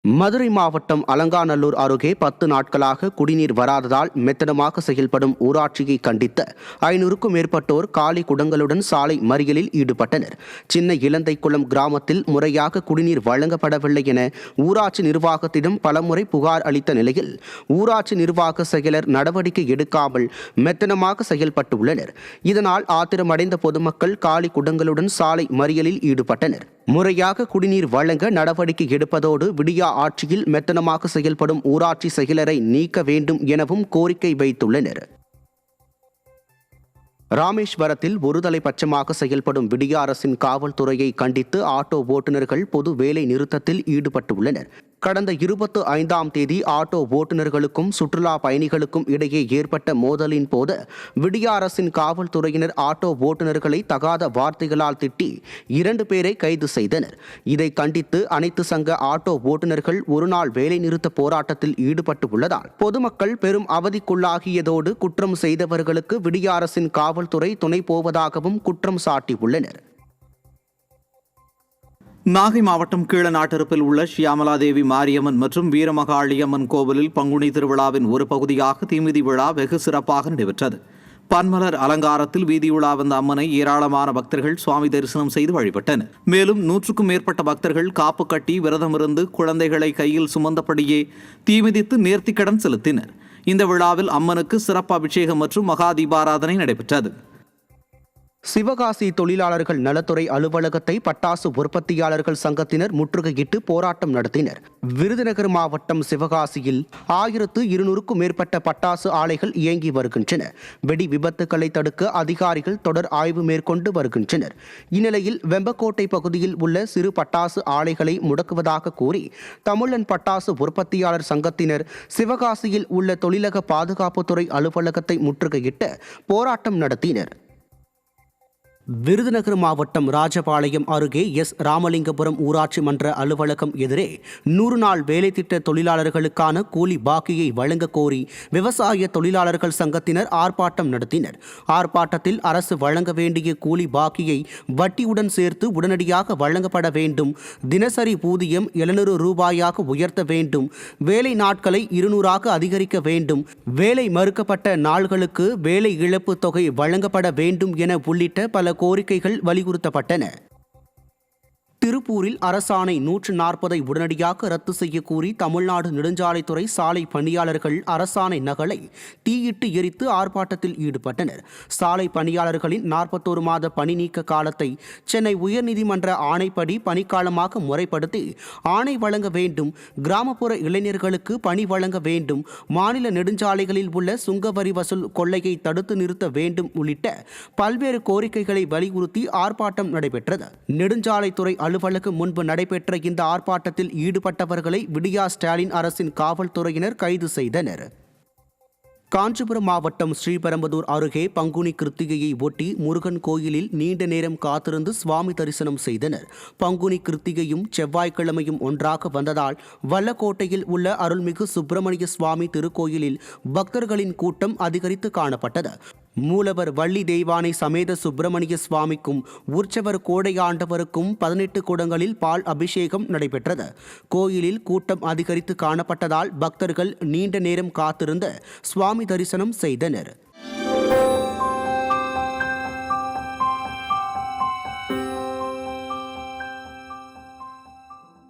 மதுரை மாவட்டம் அலங்காநல்லூர் அருகே 10 நாட்களாக குடிநீர் வராததால் மெத்தனமாக செயல்படும் ஊராட்சியை கண்டித்து 500க்கும் மேற்பட்டோர் காலி குடங்களுடன் சாலை மறியலில் ஈடுபட்டனர். சின்ன இலந்தைக்குளம் கிராமத்தில் முறையாக குடிநீர் வழங்கப்படவில்லை என ஊராட்சி நிர்வாகத்திடம் பலமுறை புகார் அளித்த நிலையில் ஊராட்சி நிர்வாக செயலர் நடவடிக்கை எடுக்காமல் மெத்தனமாக செயல்பட்டுள்ளனர். இதனால் ஆத்திரமடைந்த பொதுமக்கள் காலி குடங்களுடன் சாலை மறியலில் ஈடுபட்டனர். முறையாக குடிநீர் வழங்க நடவடிக்கை எடுப்பதோடு விடியா ஆட்சியில் மெத்தனமாக செயல்படும் ஊராட்சி செயலரை நீக்க வேண்டும் எனவும் கோரிக்கை வைத்துள்ளனர். ராமேஸ்வரத்தில் ஒருதலை பட்சமாக செயல்படும் விடியா அரசின் காவல்துறையை கண்டித்து ஆட்டோ ஓட்டுநர்கள் பொது வேலை நிறுத்தத்தில் ஈடுபட்டுள்ளனர். கடந்த 25ஆம் தேதி ஆட்டோ ஓட்டுநர்களுக்கும் சுற்றுலா பயணிகளுக்கும் இடையே ஏற்பட்ட மோதலின் போது விடியா அரசின் காவல்துறையினர் ஆட்டோ ஓட்டுநர்களை தகாத வார்த்தைகளால் திட்டி 2 பேரை கைது செய்தனர். இதை கண்டித்து அனைத்து சங்க ஆட்டோ ஓட்டுநர்கள் ஒருநாள் வேலைநிறுத்த போராட்டத்தில் ஈடுபட்டு உள்ளதால் பொதுமக்கள் பெரும் அவதிக்குள்ளாகியதோடு குற்றம் செய்தவர்களுக்கு விடியா அரசின் காவல்துறை துணை போவதாகவும் குற்றம் சாட்டியுள்ளனர். நாகை மாவட்டம் கீழநாட்டிருப்பில் உள்ள ஷியாமலாதேவி மாரியம்மன் மற்றும் வீரமகாளியம்மன் கோவிலில் பங்குனி திருவிழாவின் ஒரு பகுதியாக தீமிதி விழா வெகு சிறப்பாக நடைபெற்றது. பன்மலர் அலங்காரத்தில் வீதியுலா வந்த அம்மனை ஏராளமான பக்தர்கள் சுவாமி தரிசனம் செய்து வழிபட்டனர். மேலும் 100க்கும் மேற்பட்ட பக்தர்கள் காப்பு கட்டி விரதமிருந்து குழந்தைகளை கையில் சுமந்தபடியே தீமிதித்து நேர்த்திக்கடன் செலுத்தினர். இந்த விழாவில் அம்மனுக்கு சிறப்பு அபிஷேகம் மற்றும் மகா தீபாராதனை நடைபெற்றது. சிவகாசி தொழிலாளர்கள் நலத்துறை அலுவலகத்தை பட்டாசு உற்பத்தியாளர்கள் சங்கத்தினர் முற்றுகையிட்டு போராட்டம் நடத்தினர். விருதுநகர் மாவட்டம் சிவகாசியில் 1200க்கும் மேற்பட்ட பட்டாசு ஆலைகள் இயங்கி வருகின்றன. வெடி விபத்துக்களை தடுக்க அதிகாரிகள் தொடர் ஆய்வு மேற்கொண்டு வருகின்றனர். இந்நிலையில் வெம்பக்கோட்டை பகுதியில் உள்ள சிறு பட்டாசு ஆலைகளை முடக்குவதாக கூறி தமிழன் பட்டாசு உற்பத்தியாளர் சங்கத்தினர் சிவகாசியில் உள்ள தொழிலக பாதுகாப்புத்துறை அலுவலகத்தை முற்றுகையிட்டு போராட்டம் நடத்தினர். விருதுநகர் மாவட்டம் ராஜபாளையம் அருகே ராமலிங்கபுரம் ஊராட்சி மன்ற அலுவலகம் எதிரே 100 நாள் வேலை திட்ட தொழிலாளர்களுக்கான கூலி பாக்கியை வழங்க கோரி விவசாய தொழிலாளர்கள் சங்கத்தினர் ஆர்ப்பாட்டம் நடத்தினர். ஆர்ப்பாட்டத்தில் அரசு வழங்க வேண்டிய கூலி பாக்கியை வட்டியுடன் சேர்த்து உடனடியாக வழங்கப்பட வேண்டும், தினசரி ஊதியம் 700 ரூபாயாக உயர்த்த வேண்டும், வேலை நாட்களை 200ஆக அதிகரிக்க வேண்டும், வேலை மறுக்கப்பட்ட நாள்களுக்கு வேலை இழப்பு தொகை வழங்கப்பட வேண்டும் என உள்ளிட்ட பல கோரிக்கைகள் வலியுறுத்தப்பட்டன. திருப்பூரில் அரசாணை 140 உடனடியாக ரத்து செய்ய கூறி தமிழ்நாடு நெடுஞ்சாலைத்துறை சாலை பணியாளர்கள் அரசாணை நகலை தீயிட்டு எரித்து ஆர்ப்பாட்டத்தில் ஈடுபட்டனர். சாலை பணியாளர்களின் 41 மாத பணி நீக்க காலத்தை சென்னை உயர்நீதிமன்ற ஆணைப்படி பணிக்காலமாக முறைப்படுத்தி ஆணை வழங்க வேண்டும், கிராமப்புற இளைஞர்களுக்கு பணி வழங்க வேண்டும், மாநில நெடுஞ்சாலைகளில் உள்ள சுங்கவரி வசூல் கொள்ளையை தடுத்து நிறுத்த வேண்டும் உள்ளிட்ட பல்வேறு கோரிக்கைகளை வலியுறுத்தி ஆர்ப்பாட்டம் நடைபெற்றது. நெடுஞ்சாலைத்துறை அலுவலகம் முன்பு நடைபெற்ற இந்த ஆர்ப்பாட்டத்தில் ஈடுபட்டவர்களை விடியா ஸ்டாலின் அரசின் காவல்துறையினர் கைது செய்தனர். காஞ்சிபுரம் மாவட்டம் ஸ்ரீபெரும்புதூர் அருகே பங்குனி கிருத்திகையை ஒட்டி முருகன் கோயிலில் நீண்ட நேரம் காத்திருந்து சுவாமி தரிசனம் செய்தனர். பங்குனி கிருத்திகையும் செவ்வாய்க்கிழமையும் ஒன்றாக வந்ததால் வல்லக்கோட்டையில் உள்ள அருள்மிகு சுப்பிரமணிய சுவாமி திருக்கோயிலில் பக்தர்களின் கூட்டம் அதிகரித்து காணப்பட்டது. மூலவர் வள்ளி தெய்வானை சமேத சுப்பிரமணிய சுவாமிக்கும் உற்சவர் கோடையாண்டவருக்கும் 18 குடங்களில் பால் அபிஷேகம் நடைபெற்றது. கோயிலில் கூட்டம் அதிகரித்து காணப்பட்டதால் பக்தர்கள் நீண்ட நேரம் காத்திருந்து சுவாமி தரிசனம் செய்தனர்.